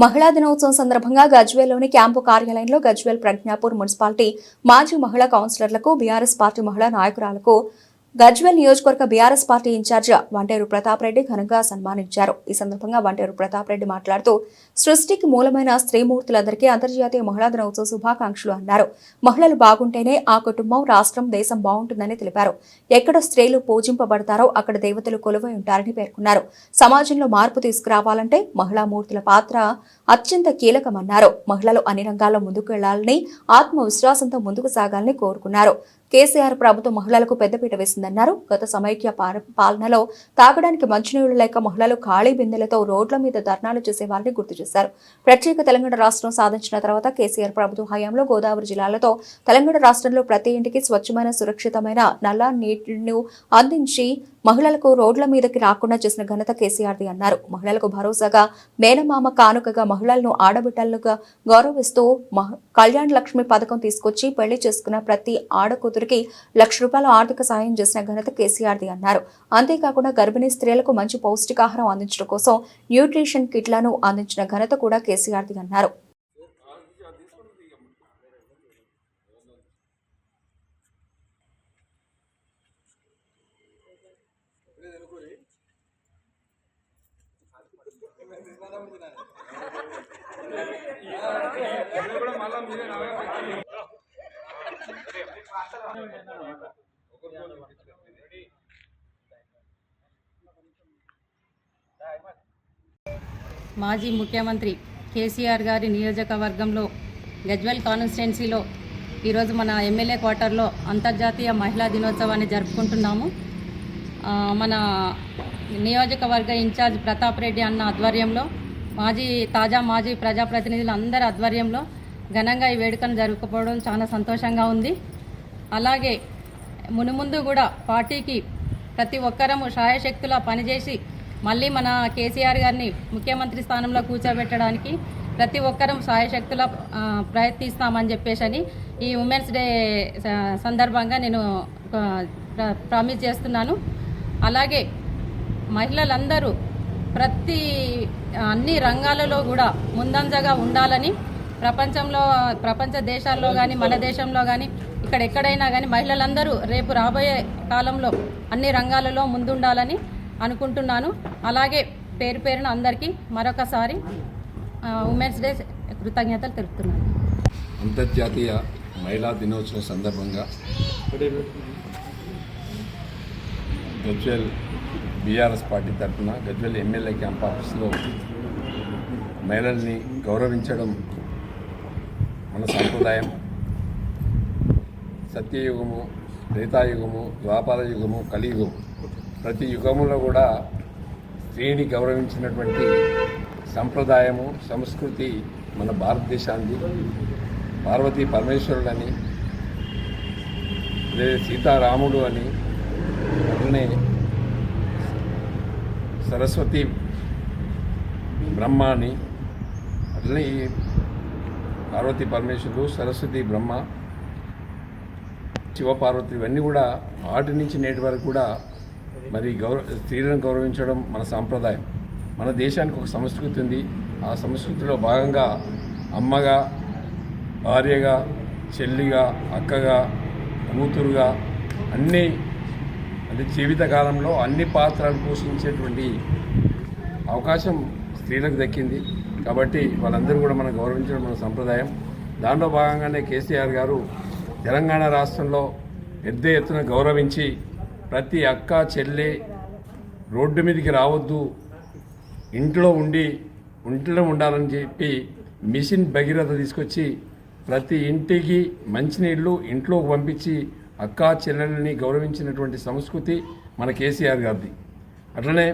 మహిళా దినోత్సవం సందర్భంగా గజ్వేల్లోని క్యాంపు కార్యాలయంలో గజ్వేల్ ప్రజ్ఞాపూర్ మున్సిపాలిటీ మాజీ మహిళా కౌన్సిలర్లకు బీఆర్ఎస్ పార్టీ మహిళా నాయకురాలకు గజ్వేల్ నియోజకవర్గ బీఆర్ఎస్ పార్టీ ఇన్ఛార్జ్ వంటేరు ప్రతాప్ రెడ్డి ఘనంగా సన్మానించారు. ఈ సందర్భంగా వంటేరు ప్రతాప్ రెడ్డి మాట్లాడుతూ సృష్టికి మూలమైన స్త్రీమూర్తులందరికీ అంతర్జాతీయ మహిళా దినోత్సవ శుభాకాంక్షలు అన్నారు. మహిళలు బాగుంటేనే ఆ కుటుంబం, రాష్ట్రం, దేశం బాగుంటుందని తెలిపారు. ఎక్కడ స్త్రీలు పూజింపబడతారో అక్కడ దేవతలు కొలువై ఉంటారని పేర్కొన్నారు. సమాజంలో మార్పు తీసుకురావాలంటే మహిళా మూర్తుల పాత్ర అత్యంత కీలకమన్నారు. మహిళలు అన్ని రంగాల్లో ముందుకు వెళ్లాలని, ఆత్మవిశ్వాసంతో ముందుకు సాగాలని కోరుకున్నారు. కేసీఆర్ ప్రభుత్వం మహిళలకు పెద్దపీట వేసిందన్నారు. గత సమైక్య పాలనలో తాగడానికి మంచినీళ్లు లేక మహిళలు ఖాళీ బిందెలతో రోడ్ల మీద ధర్నాలు చేసేవారని గుర్తు చేశారు. ప్రత్యేక తెలంగాణ రాష్ట్రం సాధించిన తర్వాత కేసీఆర్ ప్రభుత్వ హయాంలో గోదావరి జిల్లాలతో తెలంగాణ రాష్ట్రంలో ప్రతి ఇంటికి స్వచ్ఛమైన, సురక్షితమైన నల్ల నీటిని అందించి మహిళలకు రోడ్ల మీదకి రాకుండా చేసిన ఘనత కేసీఆర్ది అన్నారు. మహిళలకు భరోసాగా మేనమామ కానుకగా మహిళలను ఆడబిడ్డలుగా గౌరవిస్తూ కళ్యాణ లక్ష్మి పథకం తీసుకొచ్చి పెళ్లి చేసుకున్న ప్రతి ఆడకూతురికి ₹1,00,000 ఆర్థిక సాయం చేసిన ఘనత కేసీఆర్ది అన్నారు. అంతేకాకుండా గర్భిణీ స్త్రీలకు మంచి పౌష్టికాహారం అందించడం కోసం న్యూట్రిషన్ కిట్లను అందించిన ఘనత కూడా కేసీఆర్ది అన్నారు. మాజీ ముఖ్యమంత్రి కేసీఆర్ గారి నియోజకవర్గంలో గజ్వేల్ కాన్స్టిట్యున్సీలో ఈరోజు మన ఎమ్మెల్యే క్వార్టర్లో అంతర్జాతీయ మహిళా దినోత్సవాన్ని జరుపుకుంటున్నాము. మన నియోజకవర్గ ఇన్ఛార్జ్ ప్రతాప్ రెడ్డి అన్న ఆధ్వర్యంలో మాజీ ప్రజాప్రతినిధులు అందరి ఆధ్వర్యంలో ఘనంగా ఈ వేడుకను జరుపుకోవడం చాలా సంతోషంగా ఉంది. అలాగే మునుముందు కూడా పార్టీకి ప్రతి ఒక్కరము శాయశక్తులా పనిచేసి మళ్ళీ మన కేసీఆర్ గారిని ముఖ్యమంత్రి స్థానంలో కూర్చోబెట్టడానికి ప్రతి ఒక్కరం శాయశక్తులా ప్రయత్నిస్తామని చెప్పేసి ఈ ఉమెన్స్ డే సందర్భంగా నేను ప్రామిస్ చేస్తున్నాను. అలాగే మహిళలందరూ అన్ని రంగాలలో కూడా ముందంజగా ఉండాలని ప్రపంచ దేశాల్లో కానీ మన దేశంలో కానీ ఎక్కడైనా కానీ మహిళలందరూ రేపు రాబోయే కాలంలో అన్ని రంగాలలో ముందుండాలని అనుకుంటున్నాను. అలాగే పేరున అందరికీ మరొకసారి ఉమెన్స్ డే కృతజ్ఞతలు తెలుపుతున్నాను. అంతర్జాతీయ మహిళా దినోత్సవం సందర్భంగా గజ్వేల్ బీఆర్ఎస్ పార్టీ తరఫున గజ్వేల్ ఎమ్మెల్యే క్యాంప్ ఆఫీస్లో మహిళల్ని గౌరవించడం మన సాంప్రదాయం. సత్యయుగము, త్రేతాయుగము, ద్వాపర యుగము, కలియుగము, ప్రతి యుగములో కూడా స్త్రీని గౌరవించినటువంటి సంప్రదాయము, సంస్కృతి మన భారతదేశానికి. పార్వతీ పరమేశ్వరుడని, సీతారాముడు అని, అట్లనే సరస్వతి బ్రహ్మ అని, అట్లనే ఈ పార్వతీ పరమేశ్వరుడు, సరస్వతి బ్రహ్మ, శివపార్వతి ఇవన్నీ కూడా ఆటి నుంచి నేటి వరకు కూడా మరి స్త్రీలను గౌరవించడం మన సాంప్రదాయం. మన దేశానికి ఒక సంస్కృతి ఉంది. ఆ సంస్కృతిలో భాగంగా అమ్మగా, భార్యగా, చెల్లిగా, అక్కగా, కూతురుగా అన్నీ జీవితకాలంలో అన్ని పాత్రలు పోషించేటువంటి అవకాశం స్త్రీలకు దక్కింది. కాబట్టి వాళ్ళందరూ కూడా మనం గౌరవించడం మన సంప్రదాయం. దాంట్లో భాగంగానే కేసీఆర్ గారు తెలంగాణ రాష్ట్రంలో పెద్ద ఎత్తున గౌరవించి ప్రతి అక్క, చెల్లె రోడ్డు మీదకి రావద్దు, ఇంట్లో ఉండాలని చెప్పి మిషన్ భగీరథ తీసుకొచ్చి ప్రతి ఇంటికి మంచినీళ్ళు ఇంట్లోకి పంపించి అక్కా చెల్లెల్ని గౌరవించినటువంటి సంస్కృతి మన కేసీఆర్ గారిది. అట్లనే